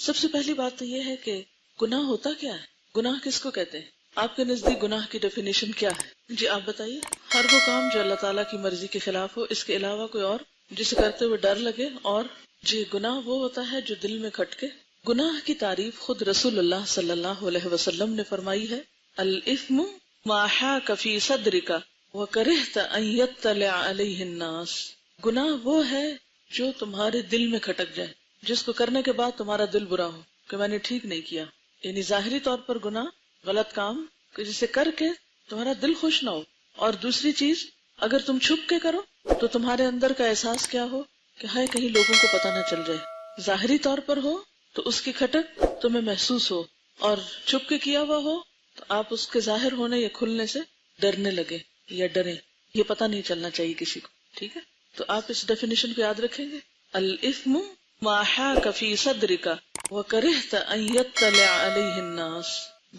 سب سے پہلی بات تو یہ ہے کہ گناہ ہوتا کیا ہے، گناہ کس کو کہتے ہیں؟ آپ کے نزدیک گناہ کی ڈیفینیشن کیا ہے؟ جی آپ بتائیے۔ ہر وہ کام جو اللہ تعالیٰ کی مرضی کے خلاف ہو، اس کے علاوہ کوئی اور جسے کرتے ہوئے ڈر لگے، اور جی گناہ وہ ہوتا ہے جو دل میں کھٹکے۔ گناہ کی تعریف خود رسول اللہ صلی اللہ علیہ وسلم نے فرمائی ہے، الاثم ما حاک فی صدرک وکرہت ان یطلع علیہ الناس۔ گناہ وہ ہے جو تمہارے دل میں کھٹک جائے، جس کو کرنے کے بعد تمہارا دل برا ہو کہ میں نے ٹھیک نہیں کیا، یعنی ظاہری طور پر گناہ، غلط کام کہ جسے کر کے تمہارا دل خوش نہ ہو، اور دوسری چیز اگر تم چھپ کے کرو تو تمہارے اندر کا احساس کیا ہو کہ ہائے کہیں لوگوں کو پتہ نہ چل جائے۔ ظاہری طور پر ہو تو اس کی کھٹک تمہیں محسوس ہو، اور چھپ کے کیا ہوا ہو تو آپ اس کے ظاہر ہونے یا کھلنے سے ڈرنے لگے یا ڈریں، یہ پتہ نہیں چلنا چاہیے کسی کو، ٹھیک ہے؟ تو آپ اس ڈیفینیشن کو یاد رکھیں گے، الاثم ما حاک فی صدرک وکرہت ان یطلع علیہ الناس۔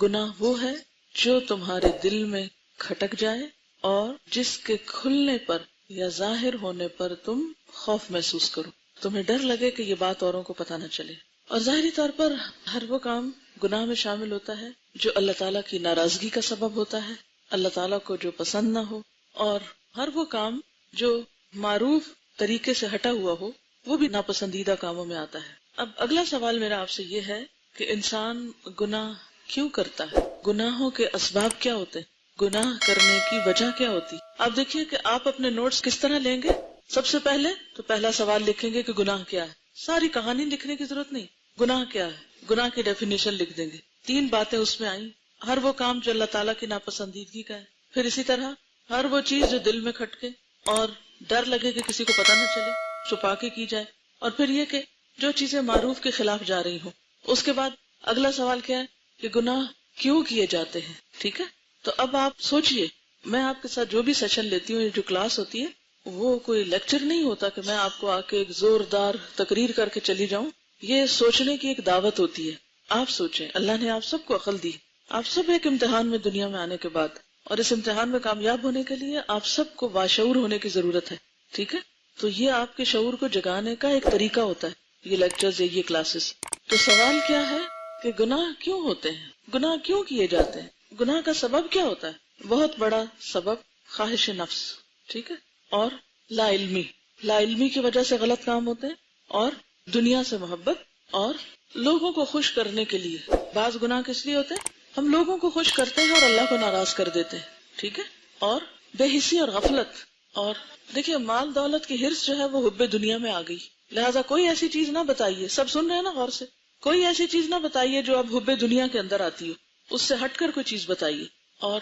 گناہ وہ ہے جو تمہارے دل میں کھٹک جائے اور جس کے کھلنے پر یا ظاہر ہونے پر تم خوف محسوس کرو، تمہیں ڈر لگے کہ یہ بات اوروں کو پتہ نہ چلے۔ اور ظاہری طور پر ہر وہ کام گناہ میں شامل ہوتا ہے جو اللہ تعالیٰ کی ناراضگی کا سبب ہوتا ہے، اللہ تعالیٰ کو جو پسند نہ ہو، اور ہر وہ کام جو معروف طریقے سے ہٹا ہوا ہو وہ بھی ناپسندیدہ کاموں میں آتا ہے۔ اب اگلا سوال میرا آپ سے یہ ہے کہ انسان گناہ کیوں کرتا ہے؟ گناہوں کے اسباب کیا ہوتے ہیں؟ گناہ کرنے کی وجہ کیا ہوتی؟ آپ دیکھیے کہ آپ اپنے نوٹس کس طرح لیں گے۔ سب سے پہلے تو پہلا سوال لکھیں گے کہ گناہ کیا ہے، ساری کہانی لکھنے کی ضرورت نہیں، گناہ کیا ہے، گناہ کی ڈیفینیشن لکھ دیں گے، 3 باتیں اس میں آئیں، ہر وہ کام جو اللہ تعالیٰ کی ناپسندیدگی کا ہے، پھر اسی طرح ہر وہ چیز جو دل میں کھٹکے اور ڈر لگے کہ کسی کو پتہ نہ چلے، چھپا کے کی جائے، اور پھر یہ کہ جو چیزیں معروف کے خلاف جا رہی ہوں۔ اس کے بعد اگلا سوال کیا ہے کہ گناہ کیوں کیے جاتے ہیں، ٹھیک ہے؟ تو اب آپ سوچئے، میں آپ کے ساتھ جو بھی سیشن لیتی ہوں، جو کلاس ہوتی ہے، وہ کوئی لیکچر نہیں ہوتا کہ میں آپ کو آ کے ایک زوردار تقریر کر کے چلی جاؤں، یہ سوچنے کی ایک دعوت ہوتی ہے۔ آپ سوچیں، اللہ نے آپ سب کو عقل دی، آپ سب ایک امتحان میں دنیا میں آنے کے بعد، اور اس امتحان میں کامیاب ہونے کے لیے آپ سب کو باشعور ہونے کی ضرورت ہے، ٹھیک ہے؟ تو یہ آپ کے شعور کو جگانے کا ایک طریقہ ہوتا ہے، یہ لیکچرز یا یہ کلاسز۔ تو سوال کیا ہے کہ گناہ کیوں ہوتے ہیں، گناہ کیوں کیے جاتے ہیں، گناہ کا سبب کیا ہوتا ہے؟ بہت بڑا سبب خواہش نفس، ٹھیک ہے، اور لا علمی کی وجہ سے غلط کام ہوتے ہیں، اور دنیا سے محبت، اور لوگوں کو خوش کرنے کے لیے۔ بعض گناہ کس لیے ہوتے ہیں؟ ہم لوگوں کو خوش کرتے ہیں اور اللہ کو ناراض کر دیتے ہیں، ٹھیک ہے، اور بے حسی اور غفلت۔ اور دیکھیے مال دولت کی حرص جو ہے وہ حب دنیا میں آ گئی، لہٰذا کوئی ایسی چیز نہ بتائیے، سب سن رہے ہیں نا غور سے، کوئی ایسی چیز نہ بتائیے جو اب حب دنیا کے اندر آتی ہو، اس سے ہٹ کر کوئی چیز بتائیے۔ اور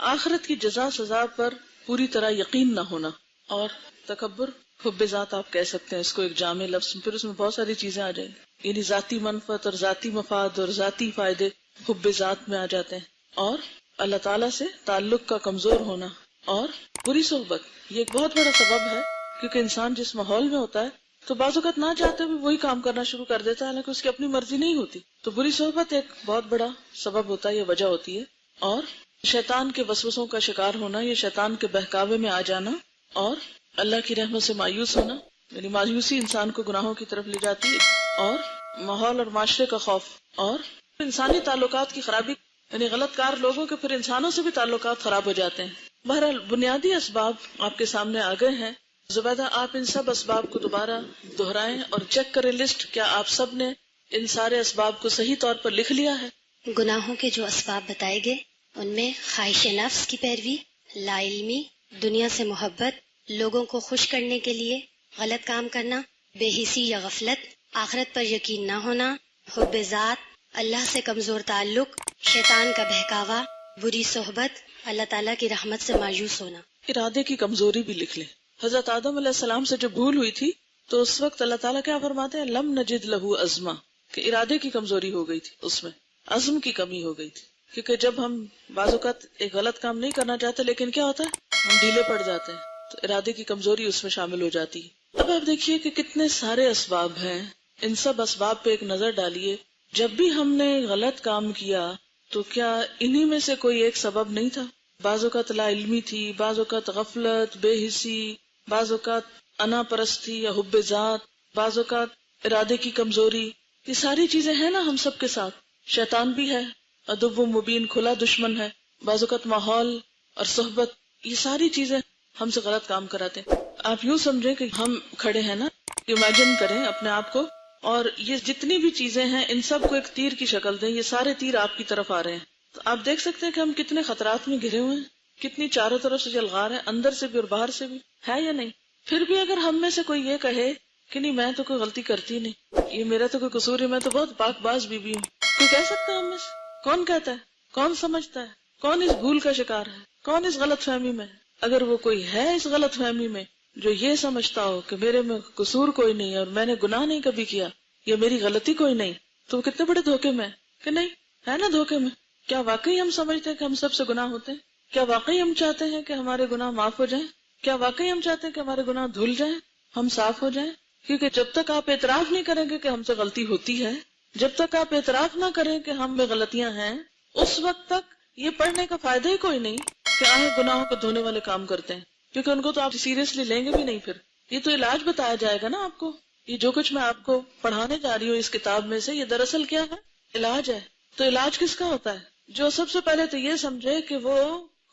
آخرت کی جزا سزا پر پوری طرح یقین نہ ہونا، اور تکبر، حب ذات آپ کہہ سکتے ہیں اس کو ایک جامع لفظ، پھر اس میں بہت ساری چیزیں آ جائیں گی، یعنی ذاتی منفعت اور ذاتی مفاد اور ذاتی فائدے حب ذات میں آ جاتے ہیں، اور اللہ تعالیٰ سے تعلق کا کمزور ہونا، اور بری صحبت، یہ ایک بہت بڑا سبب ہے، کیونکہ انسان جس ماحول میں ہوتا ہے تو بعض اوقات نہ چاہتے ہوئے وہی کام کرنا شروع کر دیتا ہے، حالانکہ اس کی اپنی مرضی نہیں ہوتی۔ تو بری صحبت ایک بہت بڑا سبب ہوتا ہے، یہ وجہ ہوتی ہے، اور شیطان کے وسوسوں کا شکار ہونا، یہ شیطان کے بہکاوے میں آ جانا، اور اللہ کی رحمت سے مایوس ہونا، یعنی مایوسی انسان کو گناہوں کی طرف لے جاتی ہے، اور ماحول اور معاشرے کا خوف، اور انسانی تعلقات کی خرابی، یعنی غلط کار لوگوں کے پھر انسانوں سے بھی تعلقات خراب ہو جاتے ہیں۔ بہرحال بنیادی اسباب آپ کے سامنے آ گئے ہیں۔ زبیدہ آپ ان سب اسباب کو دوبارہ دہرائیں اور چیک کریں لسٹ، کیا آپ سب نے ان سارے اسباب کو صحیح طور پر لکھ لیا ہے؟ گناہوں کے جو اسباب بتائے گئے ان میں خواہش نفس کی پیروی، لا علمی، دنیا سے محبت، لوگوں کو خوش کرنے کے لیے غلط کام کرنا، بے حسی یا غفلت، آخرت پر یقین نہ ہونا، حب ذات، اللہ سے کمزور تعلق، شیطان کا بہکاوا، بری صحبت، اللہ تعالیٰ کی رحمت سے مایوس ہونا۔ ارادے کی کمزوری بھی لکھ لیں۔ حضرت آدم علیہ السلام سے جب بھول ہوئی تھی تو اس وقت اللہ تعالیٰ کیا فرماتے ہیں؟ لم نجد لہو عزما، کہ ارادے کی کمزوری ہو گئی تھی، اس میں عزم کی کمی ہو گئی تھی، کیونکہ جب ہم بعض اوقات ایک غلط کام نہیں کرنا چاہتے لیکن کیا ہوتا ہے، ہم ڈھیلے پڑ جاتے ہیں، تو ارادے کی کمزوری اس میں شامل ہو جاتی ہے۔ اب آپ دیکھیے کہ کتنے سارے اسباب ہیں، ان سب اسباب پہ ایک نظر ڈالیے۔ جب بھی ہم نے غلط کام کیا تو کیا انہی میں سے کوئی ایک سبب نہیں تھا؟ بعض اوقات لا علمی تھی، بعض اوقات غفلت، بے حسی، بعض اوقات انا پرستی یا حب ذات، بعض اوقات ارادے کی کمزوری، یہ ساری چیزیں ہیں نا ہم سب کے ساتھ. شیطان بھی ہے، عدو مبین، کھلا دشمن ہے، بعض اوقات ماحول اور صحبت، یہ ساری چیزیں ہم سے غلط کام کراتے ہیں. آپ یوں سمجھیں کہ ہم کھڑے ہیں نا، امیجن کریں اپنے آپ کو، اور یہ جتنی بھی چیزیں ہیں ان سب کو ایک تیر کی شکل دیں، یہ سارے تیر آپ کی طرف آ رہے ہیں. تو آپ دیکھ سکتے ہیں کہ ہم کتنے خطرات میں گھرے ہوئے ہیں، کتنی چاروں طرف سے جلغار ہیں، اندر سے بھی اور باہر سے بھی، ہے یا نہیں؟ پھر بھی اگر ہم میں سے کوئی یہ کہے کہ نہیں میں تو کوئی غلطی کرتی نہیں، یہ میرا تو کوئی قصور ہے، میں تو بہت پاک باز بیوی ہوں، کوئی کہہ سکتا ہے ہم میں سے؟ کون کہتا ہے؟ کون سمجھتا ہے؟ کون اس بھول کا شکار ہے؟ کون اس غلط فہمی میں ہے؟ اگر وہ کوئی ہے اس غلط فہمی میں جو یہ سمجھتا ہو کہ میرے میں قصور کوئی نہیں ہے اور میں نے گناہ نہیں کبھی کیا یا میری غلطی کوئی نہیں، تو وہ کتنے بڑے دھوکے میں ہے کہ نہیں؟ ہے نا دھوکے میں. کیا واقعی ہم سمجھتے ہیں کہ ہم سب سے گناہ ہوتے ہیں؟ کیا واقعی ہم چاہتے ہیں کہ ہمارے گناہ معاف ہو جائیں؟ کیا واقعی ہم چاہتے ہیں کہ ہمارے گناہ دھل جائیں، ہم صاف ہو جائیں؟ کیونکہ جب تک آپ اعتراف نہیں کریں گے کہ ہم سے غلطی ہوتی ہے، جب تک آپ اعتراف نہ کریں کہ ہم میں غلطیاں ہیں، اس وقت تک یہ پڑھنے کا فائدہ ہی کوئی نہیں کہ آئے گناہوں کو دھونے والے کام کرتے ہیں، کیونکہ ان کو تو آپ سیریسلی لیں گے بھی نہیں. پھر یہ تو علاج بتایا جائے گا نا آپ کو. یہ جو کچھ میں آپ کو پڑھانے جا رہی ہوں اس کتاب میں سے، یہ دراصل کیا ہے؟ علاج ہے. تو علاج کس کا ہوتا ہے؟ جو سب سے پہلے تو یہ سمجھے کہ وہ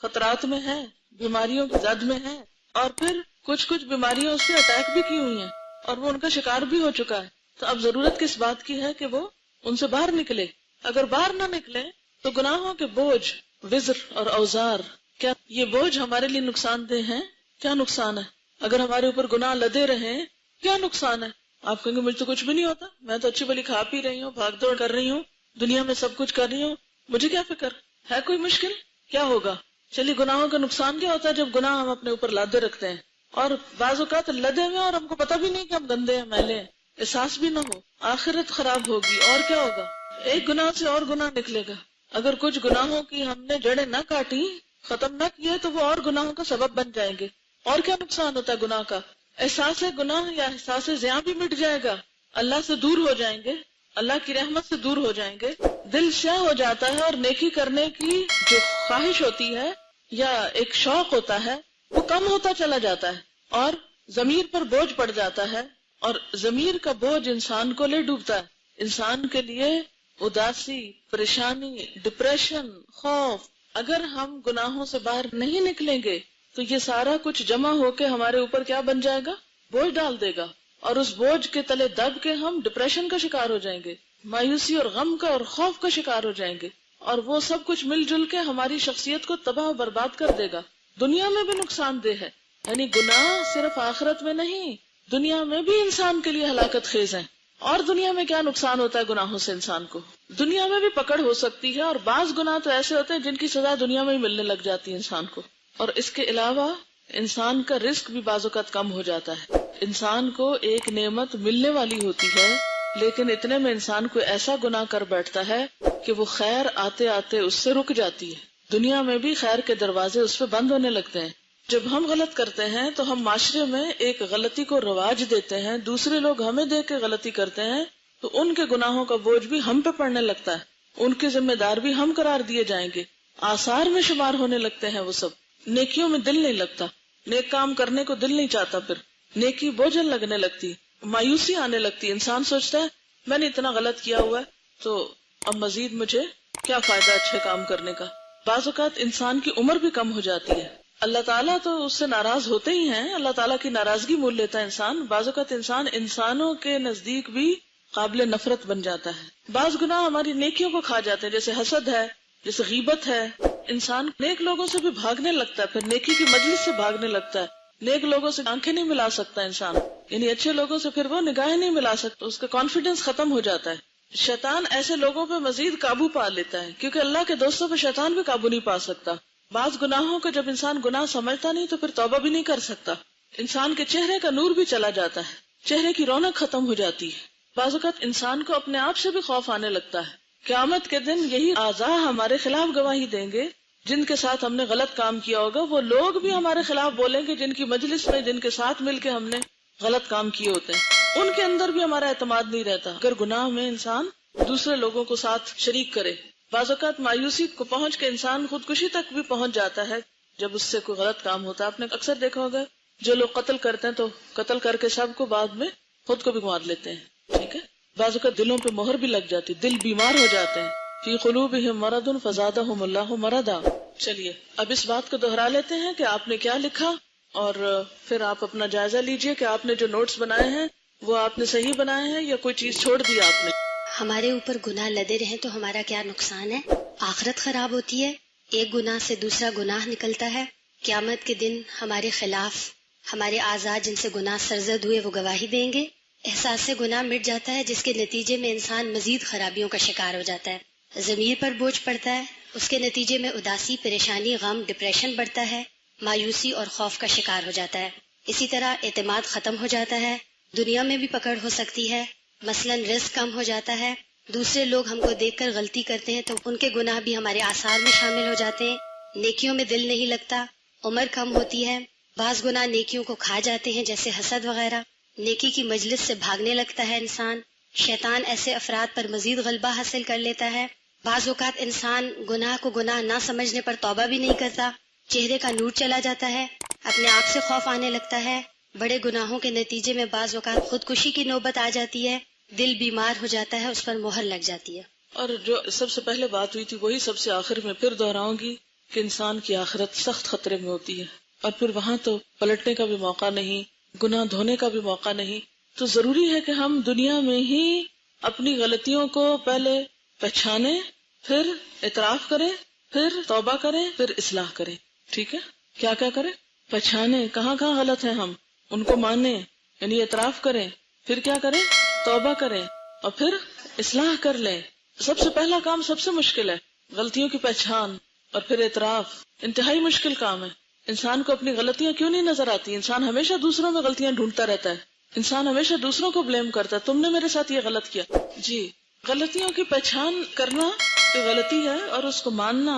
خطرات میں ہے، بیماریوں کی زد میں ہے، اور پھر کچھ بیماریاں اس پہ اٹیک بھی کی ہوئی ہیں اور وہ ان کا شکار بھی ہو چکا ہے. تو اب ضرورت کس بات کی ہے کہ وہ ان سے باہر نکلے. اگر باہر نہ نکلے تو گناہوں کے بوجھ، وزر اور اوزار، کیا یہ بوجھ ہمارے لیے نقصان دہ ہیں؟ کیا نقصان ہے؟ اگر ہمارے اوپر گناہ لدے رہیں کیا نقصان ہے؟ آپ کہیں گے مجھے تو کچھ بھی نہیں ہوتا، میں تو اچھی بھلی کھا پی رہی ہوں، بھاگ دوڑ کر رہی ہوں، دنیا میں سب کچھ کر رہی ہوں، مجھے کیا فکر ہے؟ کوئی مشکل کیا ہوگا؟ چلیے گناہوں کا نقصان کیا ہوتا ہے؟ جب گناہ ہم اپنے اوپر لادے رکھتے ہیں اور بعض اوقات لدے ہوئے اور ہم کو پتہ بھی نہیں کہ ہم گندے ہیں، میلے ہیں، احساس بھی نہ ہو، آخرت خراب ہوگی. اور کیا ہوگا؟ ایک گناہ سے اور گناہ نکلے گا. اگر کچھ گناہوں کی ہم نے جڑیں نہ کاٹی، ختم نہ کیے، تو وہ اور گناہوں کا سبب بن جائیں گے. اور کیا نقصان ہوتا ہے گناہ کا؟ احساس گناہ یا احساس زیاں بھی مٹ جائے گا، اللہ سے دور ہو جائیں گے، اللہ کی رحمت سے دور ہو جائیں گے، دل سیاہ ہو جاتا ہے، اور نیکی کرنے کی جو خواہش ہوتی ہے یا ایک شوق ہوتا ہے وہ کم ہوتا چلا جاتا ہے، اور ضمیر پر بوجھ پڑ جاتا ہے، اور ضمیر کا بوجھ انسان کو لے ڈوبتا ہے. انسان کے لیے اداسی، پریشانی، ڈپریشن، خوف، اگر ہم گناہوں سے باہر نہیں نکلیں گے تو یہ سارا کچھ جمع ہو کے ہمارے اوپر کیا بن جائے گا؟ بوجھ ڈال دے گا، اور اس بوجھ کے تلے دب کے ہم ڈپریشن کا شکار ہو جائیں گے، مایوسی اور غم کا اور خوف کا شکار ہو جائیں گے، اور وہ سب کچھ مل جل کے ہماری شخصیت کو تباہ و برباد کر دے گا. دنیا میں بھی نقصان دہ ہے، یعنی گناہ صرف آخرت میں نہیں، دنیا میں بھی انسان کے لیے ہلاکت خیز ہیں. اور دنیا میں کیا نقصان ہوتا ہے گناہوں سے انسان کو؟ دنیا میں بھی پکڑ ہو سکتی ہے، اور بعض گناہ تو ایسے ہوتے ہیں جن کی سزا دنیا میں ہی ملنے لگ جاتی ہے انسان کو. اور اس کے علاوہ انسان کا رزق بھی بعض اوقات کم ہو جاتا ہے. انسان کو ایک نعمت ملنے والی ہوتی ہے، لیکن اتنے میں انسان کو ایسا گناہ کر بیٹھتا ہے کہ وہ خیر آتے آتے اس سے رک جاتی ہے. دنیا میں بھی خیر کے دروازے اس پہ بند ہونے لگتے ہیں. جب ہم غلط کرتے ہیں تو ہم معاشرے میں ایک غلطی کو رواج دیتے ہیں، دوسرے لوگ ہمیں دیکھ کے غلطی کرتے ہیں تو ان کے گناہوں کا بوجھ بھی ہم پہ پڑنے لگتا ہے، ان کے ذمہ دار بھی ہم قرار دیے جائیں گے، آثار میں شمار ہونے لگتے ہیں وہ سب. نیکیوں میں دل نہیں لگتا، نیک کام کرنے کو دل نہیں چاہتا، پھر نیکی بوجھل لگنے لگتی، مایوسی آنے لگتی. انسان سوچتا ہے میں نے اتنا غلط کیا ہوا ہے تو اب مزید مجھے کیا فائدہ اچھے کام کرنے کا. بعض اوقات انسان کی عمر بھی کم ہو جاتی ہے. اللہ تعالیٰ تو اس سے ناراض ہوتے ہی ہیں، اللہ تعالیٰ کی ناراضگی مول لیتا ہے انسان. بعض اوقات انسان انسانوں کے نزدیک بھی قابل نفرت بن جاتا ہے. بعض گناہ ہماری نیکیوں کو کھا جاتے ہیں، جیسے حسد ہے، جیسے غیبت ہے. انسان نیک لوگوں سے بھی بھاگنے لگتا ہے، پھر نیکی کی مجلس سے بھاگنے لگتا ہے. نیک لوگوں سے آنکھیں نہیں ملا سکتا انسان، یعنی اچھے لوگوں سے پھر وہ نگاہیں نہیں ملا سکتا، اس کا کانفیڈنس ختم ہو جاتا ہے. شیطان ایسے لوگوں پہ مزید قابو پا لیتا ہے، کیونکہ اللہ کے دوستوں پہ شیطان بھی قابو نہیں پا سکتا. بعض گناہوں کو جب انسان گناہ سمجھتا نہیں تو پھر توبہ بھی نہیں کر سکتا. انسان کے چہرے کا نور بھی چلا جاتا ہے، چہرے کی رونق ختم ہو جاتی ہے. بعض اوقات انسان کو اپنے آپ سے بھی خوف آنے لگتا ہے. قیامت کے دن یہی اعضاء ہمارے خلاف گواہی دیں گے، جن کے ساتھ ہم نے غلط کام کیا ہوگا. وہ لوگ بھی ہمارے خلاف بولیں گے جن کی مجلس میں، جن کے ساتھ مل کے ہم نے غلط کام کیے ہوتے ہیں. ان کے اندر بھی ہمارا اعتماد نہیں رہتا اگر گناہ میں انسان دوسرے لوگوں کو ساتھ شریک کرے. بعض اوقات مایوسی کو پہنچ کے انسان خودکشی تک بھی پہنچ جاتا ہے جب اس سے کوئی غلط کام ہوتا ہے. آپ نے اکثر دیکھا ہوگا جو لوگ قتل کرتے ہیں تو قتل کر کے سب کو بعد میں خود کو بھی مار لیتے ہیں. ٹھیک ہے، بعض اوقات دلوں پہ مہر بھی لگ جاتی، دل بیمار ہو جاتے ہیں. فی قلوبہم مرض فزادہم اللہ مرضا. چلیے اب اس بات کو دہرا لیتے ہیں کہ آپ نے کیا لکھا، اور پھر آپ اپنا جائزہ لیجئے کہ آپ نے جو نوٹس بنائے ہیں وہ آپ نے صحیح بنائے ہیں یا کوئی چیز چھوڑ دی آپ نے. ہمارے اوپر گناہ لدے رہیں تو ہمارا کیا نقصان ہے؟ آخرت خراب ہوتی ہے، ایک گناہ سے دوسرا گناہ نکلتا ہے. قیامت کے دن ہمارے خلاف ہمارے اعضاء جن سے گناہ سرزد ہوئے وہ گواہی دیں گے. احساس گناہ مٹ جاتا ہے، جس کے نتیجے میں انسان مزید خرابیوں کا شکار ہو جاتا ہے. ضمیر پر بوجھ پڑتا ہے، اس کے نتیجے میں اداسی، پریشانی، غم، ڈپریشن بڑھتا ہے، مایوسی اور خوف کا شکار ہو جاتا ہے. اسی طرح اعتماد ختم ہو جاتا ہے، دنیا میں بھی پکڑ ہو سکتی ہے. مثلاً رزق کم ہو جاتا ہے، دوسرے لوگ ہم کو دیکھ کر غلطی کرتے ہیں تو ان کے گناہ بھی ہمارے آثار میں شامل ہو جاتے ہیں. نیکیوں میں دل نہیں لگتا، عمر کم ہوتی ہے، بعض گناہ نیکیوں کو کھا جاتے ہیں جیسے حسد وغیرہ. نیکی کی مجلس سے بھاگنے لگتا ہے انسان. شیطان ایسے افراد پر مزید غلبہ حاصل کر لیتا ہے. بعض اوقات انسان گناہ کو گناہ نہ سمجھنے پر توبہ بھی نہیں کرتا، چہرے کا نور چلا جاتا ہے، اپنے آپ سے خوف آنے لگتا ہے. بڑے گناہوں کے نتیجے میں بعض اوقات خودکشی کی نوبت آ جاتی ہے، دل بیمار ہو جاتا ہے، اس پر مہر لگ جاتی ہے. اور جو سب سے پہلے بات ہوئی تھی وہی سب سے آخر میں پھر دہراؤں گی کہ انسان کی آخرت سخت خطرے میں ہوتی ہے، اور پھر وہاں تو پلٹنے کا بھی موقع نہیں، گناہ دھونے کا بھی موقع نہیں. تو ضروری ہے کہ ہم دنیا میں ہی اپنی غلطیوں کو پہلے پہچانیں، پھر اعتراف کریں، پھر توبہ کریں، پھر اصلاح کریں. ٹھیک ہے؟ کیا کیا کریں؟ پہچانیں کہاں کہاں غلط ہیں ہم، ان کو مانیں، یعنی اعتراف کریں، پھر کیا کریں؟ توبہ کریں، اور پھر اصلاح کر لیں. سب سے پہلا کام سب سے مشکل ہے، غلطیوں کی پہچان اور پھر اعتراف. انتہائی مشکل کام ہے. انسان کو اپنی غلطیاں کیوں نہیں نظر آتی؟ انسان ہمیشہ دوسروں میں غلطیاں ڈھونڈتا رہتا ہے، انسان ہمیشہ دوسروں کو بلیم کرتا ہے، تم نے میرے ساتھ یہ غلط کیا. جی، غلطیوں کی پہچان کرنا کہ غلطی ہے اور اس کو ماننا،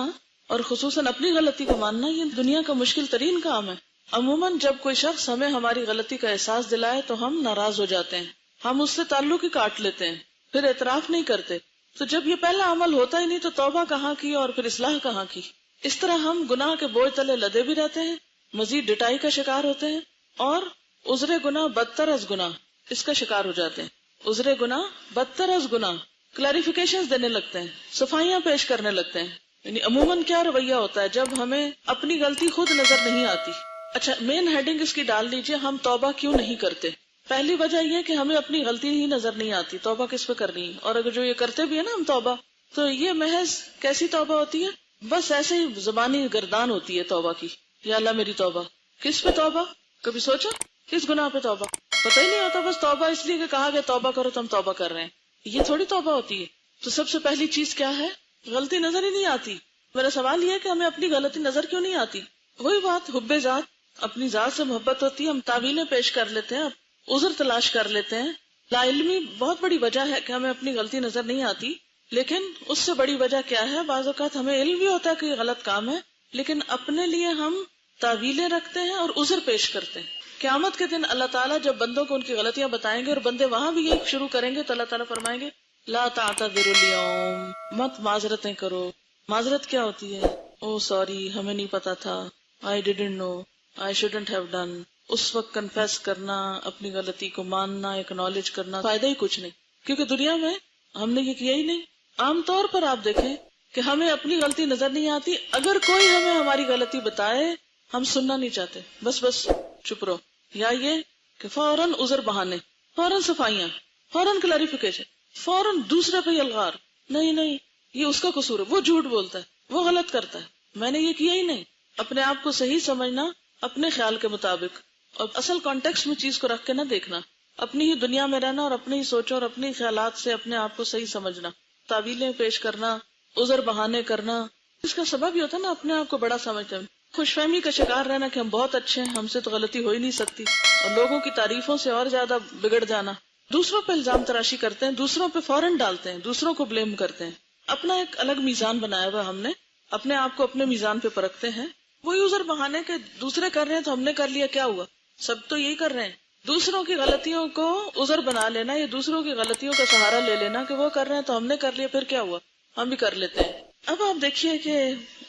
اور خصوصاً اپنی غلطی کو ماننا، یہ دنیا کا مشکل ترین کام ہے. عموماً جب کوئی شخص ہمیں ہماری غلطی کا احساس دلائے تو ہم ناراض ہو جاتے ہیں، ہم اس سے تعلق ہی کاٹ لیتے ہیں، پھر اعتراف نہیں کرتے. تو جب یہ پہلا عمل ہوتا ہی نہیں تو توبہ کہاں کی اور پھر اصلاح کہاں کی؟ اس طرح ہم گناہ کے بوجھ تلے لدے بھی رہتے ہیں، مزید ڈٹائی کا شکار ہوتے ہیں، اور عذر گناہ بدتر از گناہ اس کا شکار ہو جاتے ہیں. عذر گناہ بدتر از گناہ، کلیریفیکیشنز دینے لگتے ہیں، صفائیاں پیش کرنے لگتے ہیں. یعنی عموماً کیا رویہ ہوتا ہے جب ہمیں اپنی غلطی خود نظر نہیں آتی؟ اچھا، مین ہیڈنگ اس کی ڈال لیجئے، ہم توبہ کیوں نہیں کرتے. پہلی وجہ یہ کہ ہمیں اپنی غلطی ہی نظر نہیں آتی، توبہ کس پہ کرنی ہے. اور اگر جو یہ کرتے بھی ہے نا ہم توبہ، تو یہ محض کیسی توبہ ہوتی ہے؟ بس ایسے ہی زبانی گردان ہوتی ہے توبہ کی، یا اللہ میری توبہ. کس پہ توبہ؟ کبھی سوچا کس گناہ پہ توبہ؟ پتہ ہی نہیں ہوتا، بس توبہ اس لیے کہ کہا گیا توبہ کرو تو ہم توبہ کر رہے ہیں. یہ تھوڑی توبہ ہوتی ہے. تو سب سے پہلی چیز کیا ہے؟ غلطی نظر ہی نہیں آتی. میرا سوال یہ ہے کہ ہمیں اپنی غلطی نظر کیوں نہیں آتی؟ وہی بات، حب ذات، اپنی ذات سے محبت ہوتی ہے، ہم تعویلیں پیش کر لیتے ہیں، عذر تلاش کر لیتے ہیں. لا علمی بہت بڑی وجہ ہے کہ ہمیں اپنی غلطی نظر نہیں آتی، لیکن اس سے بڑی وجہ کیا ہے؟ بعض اوقات ہمیں علم بھی ہوتا ہے کہ یہ غلط کام ہے، لیکن اپنے لیے ہم تعویلیں رکھتے ہیں اور عذر پیش کرتے ہیں. قیامت کے دن اللہ تعالیٰ جب بندوں کو ان کی غلطیاں بتائیں گے اور بندے وہاں بھی یہ شروع کریں گے تو اللہ تعالیٰ فرمائیں گے لا تعتذروا اليوم، مت معذرتیں کرو. معذرت کیا ہوتی ہے؟ او سوری، ہمیں نہیں پتا تھا، I didn't know, I shouldn't have done. اس وقت کنفیس کرنا، اپنی غلطی کو ماننا، ایکنالج کرنا، فائدہ ہی کچھ نہیں، کیونکہ دنیا میں ہم نے یہ کیا ہی نہیں. عام طور پر آپ دیکھیں کہ ہمیں اپنی غلطی نظر نہیں آتی، اگر کوئی ہمیں ہماری غلطی بتائے ہم سننا نہیں چاہتے، بس چپ رہو. یا یہ کہ فوراً عذر بہانے، فوراً صفائیاں، فوراً کلیریفیکیشن، فوراً دوسرے پہ الغار، نہیں یہ اس کا قصور ہے، وہ جھوٹ بولتا ہے، وہ غلط کرتا ہے، میں نے یہ کیا ہی نہیں. اپنے آپ کو صحیح سمجھنا اپنے خیال کے مطابق، اور اصل کانٹیکسٹ میں چیز کو رکھ کے نہ دیکھنا، اپنی ہی دنیا میں رہنا اور اپنی ہی سوچوں اور اپنے خیالات سے اپنے آپ کو صحیح سمجھنا. تعویلیں پیش کرنا، عذر بہانے کرنا، اس کا سبب یہ ہوتا ہے نا اپنے آپ کو بڑا سمجھنا، خوش فہمی کا شکار رہنا کہ ہم بہت اچھے ہیں، ہم سے تو غلطی ہو ہی نہیں سکتی، اور لوگوں کی تعریفوں سے اور زیادہ بگڑ جانا. دوسروں پہ الزام تراشی کرتے ہیں، دوسروں پہ فوراً ڈالتے ہیں، دوسروں کو بلیم کرتے ہیں. اپنا ایک الگ میزان بنایا ہوا ہم نے، اپنے آپ کو اپنے میزان پہ پرکھتے ہیں. وہی عذر بہانے کہ دوسرے کر رہے ہیں تو ہم نے کر لیا، کیا ہوا؟ سب تو یہی کر رہے ہیں. دوسروں کی غلطیوں کو عذر بنا لینا یا دوسروں کی غلطیوں کا سہارا لے لینا کہ وہ کر رہے ہیں تو ہم نے کر لیا، پھر کیا ہوا؟ ہم بھی کر لیتے ہیں. اب آپ دیکھیے کہ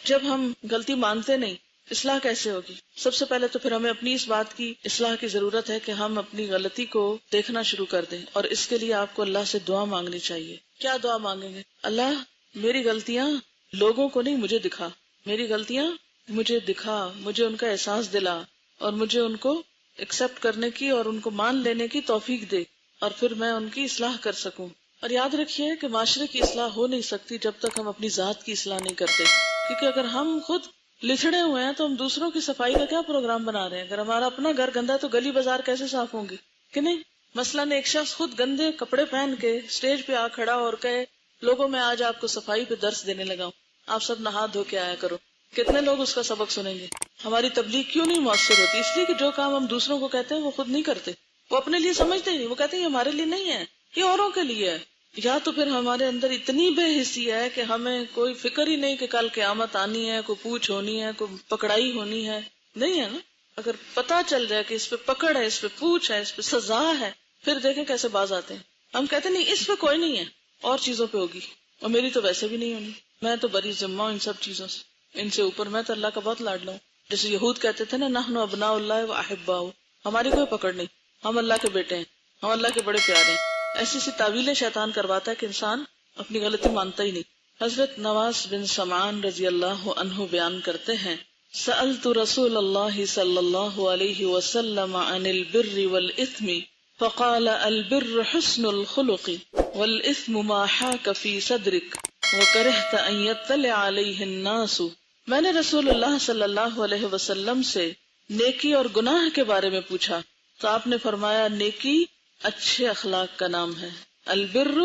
جب ہم غلطی مانتے نہیں، اصلاح کیسے ہوگی؟ سب سے پہلے تو پھر ہمیں اپنی اس بات کی اصلاح کی ضرورت ہے کہ ہم اپنی غلطی کو دیکھنا شروع کر دیں، اور اس کے لیے آپ کو اللہ سے دعا مانگنی چاہیے۔ کیا دعا مانگیں گے؟ اللہ میری غلطیاں لوگوں کو نہیں مجھے دکھا، میری غلطیاں مجھے دکھا، مجھے ان کا احساس دلا، اور مجھے ان کو ایکسپٹ کرنے کی اور ان کو مان لینے کی توفیق دے، اور پھر میں ان کی اصلاح کر سکوں۔ اور یاد رکھیے کہ معاشرے کی اصلاح ہو نہیں سکتی جب تک ہم اپنی ذات کی اصلاح نہیں کرتے، کیونکہ اگر ہم خود لچھڑے ہوئے ہیں تو ہم دوسروں کی صفائی کا کیا پروگرام بنا رہے ہیں؟ اگر ہمارا اپنا گھر گندا ہے تو گلی بازار کیسے صاف ہوں گے کہ نہیں؟ مثلاً ایک شخص خود گندے کپڑے پہن کے اسٹیج پہ آ کھڑا اور کہے لوگوں میں آج آپ کو صفائی پہ درس دینے لگا ہوں، آپ سب نہا دھو کے آیا کرو، کتنے لوگ اس کا سبق سنیں گے؟ ہماری تبلیغ کیوں نہیں مؤثر ہوتی؟ اس لیے کہ جو کام ہم دوسروں کو کہتے ہیں وہ خود نہیں کرتے، وہ اپنے لیے سمجھتے ہی نہیں، وہ کہتے ہیں یہ ہمارے لیے نہیں ہے، یہ اوروں کے لیے ہے۔ یا تو پھر ہمارے اندر اتنی بے حسی ہے کہ ہمیں کوئی فکر ہی نہیں کہ کل قیامت آنی ہے، کوئی پوچھ ہونی ہے، کوئی پکڑائی ہونی ہے، نہیں ہے نا۔ اگر پتا چل جائے کہ اس پہ پکڑ ہے، اس پہ پوچھ ہے، اس پہ سزا ہے، پھر دیکھیں کیسے باز آتے ہیں۔ ہم کہتے نہیں اس پہ کوئی نہیں ہے، اور چیزوں پہ ہوگی، اور میری تو ویسے بھی نہیں ہونی، میں تو بری ذمہ ہوں ان سب چیزوں سے، ان سے اوپر میں تو اللہ کا بہت لاڈلا ہوں۔ جیسے یہود کہتے تھے نا نحن ابناء اللہ و احباؤہ، ہماری کوئی پکڑ نہیں، ہم اللہ کے بیٹے ہیں، ہم اللہ کے بڑے پیارے ہیں۔ ایسی سی تعویلیں شیطان کرواتا ہے کہ انسان اپنی غلطی مانتا ہی نہیں۔ حضرت نواز بن سمعان رضی اللہ عنہ بیان کرتے ہیں سألت رسول اللہ صلی اللہ علیہ وسلم عن البر والإثم فقال البر حسن الخلق والإثم ما حاك في صدرك وكرهت ان يطلع عليه الناس۔ میں نے رسول اللہ صلی اللہ علیہ وسلم سے نیکی اور گناہ کے بارے میں پوچھا تو آپ نے فرمایا نیکی اچھے اخلاق کا نام ہے، البر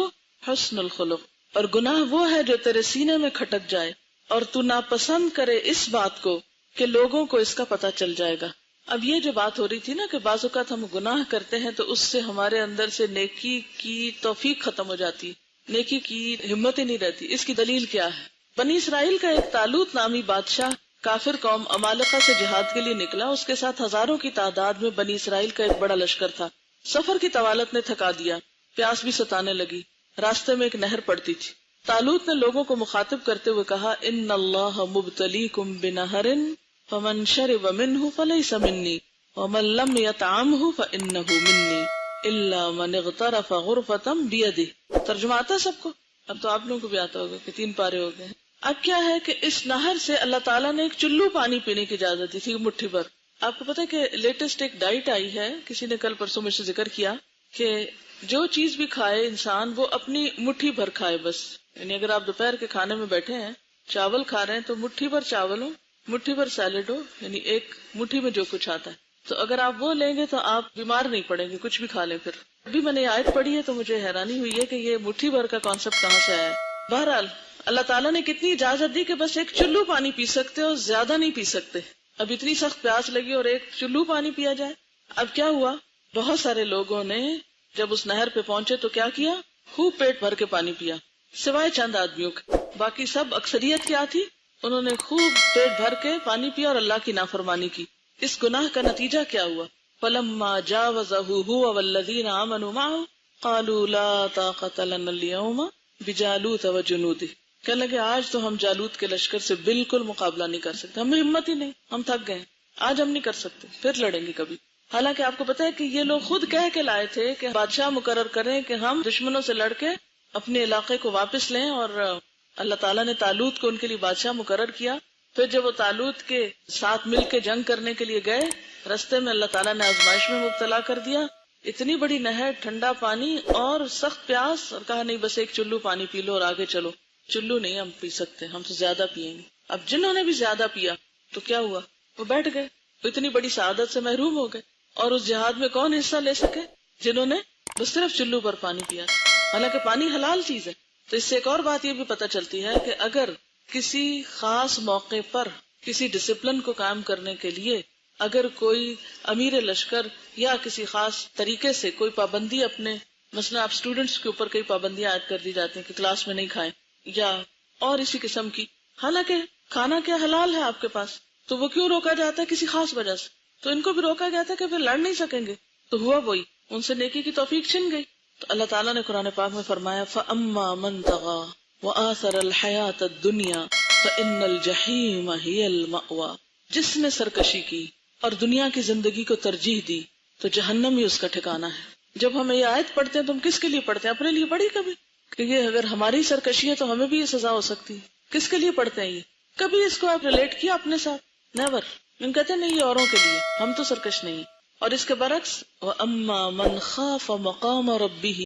حسن الخلق، اور گناہ وہ ہے جو تیرے سینے میں کھٹک جائے اور تو ناپسند کرے اس بات کو کہ لوگوں کو اس کا پتہ چل جائے گا۔ اب یہ جو بات ہو رہی تھی نا کہ بعض اوقات ہم گناہ کرتے ہیں تو اس سے ہمارے اندر سے نیکی کی توفیق ختم ہو جاتی، نیکی کی ہمت ہی نہیں رہتی۔ اس کی دلیل کیا ہے؟ بنی اسرائیل کا ایک طالوت نامی بادشاہ کافر قوم عمالقہ سے جہاد کے لیے نکلا، اس کے ساتھ ہزاروں کی تعداد میں بنی اسرائیل کا ایک بڑا لشکر تھا۔ سفر کی طوالت نے تھکا دیا، پیاس بھی ستانے لگی، راستے میں ایک نہر پڑتی تھی۔ طالوت نے لوگوں کو مخاطب کرتے ہوئے کہا ان اللہ مبتلیکم بنہر فمن شرب منہ فلیس منی ومن لم یطعمہ فانہ منی الا من اغترف غرفۃ بیدہ۔ ترجمہ آتا ہے سب کو؟ اب تو آپ لوگوں کو بھی آتا ہوگا کہ 3 پارے ہو گئے۔ اب کیا ہے کہ اس نہر سے اللہ تعالیٰ نے ایک چلو پانی پینے کی اجازت دی تھی، مٹھی بھر۔ آپ کو پتا ہے کہ لیٹسٹ ایک ڈائٹ آئی ہے، کسی نے کل پرسوں مجھ سے ذکر کیا کہ جو چیز بھی کھائے انسان وہ اپنی مٹھی بھر کھائے بس۔ یعنی اگر آپ دوپہر کے کھانے میں بیٹھے ہیں، چاول کھا رہے ہیں تو مٹھی بھر چاول ہو، مٹھی بھر سیلڈ ہو، یعنی ایک مٹھی میں جو کچھ آتا ہے، تو اگر آپ وہ لیں گے تو آپ بیمار نہیں پڑیں گے، کچھ بھی کھا لیں۔ پھر ابھی میں نے یہ آیت پڑھی ہے تو مجھے حیرانی ہوئی ہے کہ یہ مٹھی بھر کا کانسیپٹ کہاں سے آیا ہے۔ بہرحال اللہ تعالیٰ نے کتنی اجازت دی کہ بس ایک چلو پانی پی سکتے ہو، زیادہ نہیں پی سکتے۔ اب اتنی سخت پیاس لگی اور ایک چلو پانی پیا جائے۔ اب کیا ہوا، بہت سارے لوگوں نے جب اس نہر پہ پہنچے تو کیا کیا، خوب پیٹ بھر کے پانی پیا، سوائے چند آدمیوں کے۔ باقی سب اکثریت کیا تھی، انہوں نے خوب پیٹ بھر کے پانی پیا اور اللہ کی نافرمانی کی۔ اس گناہ کا نتیجہ کیا ہوا، فَلَمَّا جَاوَزَهُ هُوَ وَالَّذِينَ آمَنُوا مَعَهُ قَالُوا لَا طَاقَةَ لَنَا الْيَوْمَ بِجَالُوتَ وَجُنُودِهِ۔ کہنے لگے آج تو ہم جالوت کے لشکر سے بالکل مقابلہ نہیں کر سکتے، ہمیں ہمت ہی نہیں، ہم تھک گئے، آج ہم نہیں کر سکتے، پھر لڑیں گے کبھی۔ حالانکہ آپ کو پتا ہے کہ یہ لوگ خود کہہ کے لائے تھے کہ بادشاہ مقرر کریں کہ ہم دشمنوں سے لڑ کے اپنے علاقے کو واپس لیں، اور اللہ تعالیٰ نے طالوت کو ان کے لیے بادشاہ مقرر کیا۔ پھر جب وہ طالوت کے ساتھ مل کے جنگ کرنے کے لیے گئے، رستے میں اللہ تعالیٰ نے آزمائش میں مبتلا کر دیا، اتنی بڑی نہر، ٹھنڈا پانی اور سخت پیاس، اور کہا نہیں بس ایک چلو پانی پی لو اور آگے چلو۔ چلو نہیں ہم پی سکتے، ہم تو زیادہ پیئیں گے۔ اب جنہوں نے بھی زیادہ پیا تو کیا ہوا، وہ بیٹھ گئے، اتنی بڑی سعادت سے محروم ہو گئے۔ اور اس جہاد میں کون حصہ لے سکے، جنہوں نے بس صرف چلو پر پانی پیا، حالانکہ پانی حلال چیز ہے۔ تو اس سے ایک اور بات یہ بھی پتہ چلتی ہے کہ اگر کسی خاص موقع پر کسی ڈسپلن کو قائم کرنے کے لیے اگر کوئی امیر لشکر یا کسی خاص طریقے سے کوئی پابندی اپنے، مثلا آپ اسٹوڈنٹس کے اوپر کئی پابندیاں عائد کر دی جاتی ہیں کہ کلاس میں نہیں کھائیں یا اور اسی قسم کی، حالانکہ کھانا کیا حلال ہے آپ کے پاس، تو وہ کیوں روکا جاتا ہے، کسی خاص وجہ سے۔ تو ان کو بھی روکا گیا تھا کہ پھر لڑ نہیں سکیں گے، تو ہوا وہی، ان سے نیکی کی توفیق چھن گئی۔ تو اللہ تعالیٰ نے قرآن پاک میں فرمایا فَأَمَّا مَن طَغَىٰ وَآثَرَ الْحَيَاةَ الدُّنْيَا فَإِنَّ الْجَحِيمَ هِيَ الْمَأْوَىٰ۔ جس نے سرکشی کی اور دنیا کی زندگی کو ترجیح دی تو جہنم ہی اس کا ٹھکانہ ہے۔ جب ہم یہ آیت پڑھتے ہیں تو ہم کس کے لیے پڑھتے ہیں؟ اپنے لیے پڑھی کبھی؟ کیونکہ اگر ہماری سرکشی ہے تو ہمیں بھی یہ سزا ہو سکتی ہے۔ کس کے لیے پڑھتے ہیں یہ؟ کبھی اس کو آپ ریلیٹ کیا اپنے ساتھ؟ نیور۔ ہم کہتے ہیں نہیں یہ اوروں کے لیے، ہم تو سرکش نہیں۔ اور اس کے برعکس وَأَمَّا مَنْ خَافَ مَقَامَ رَبِّهِ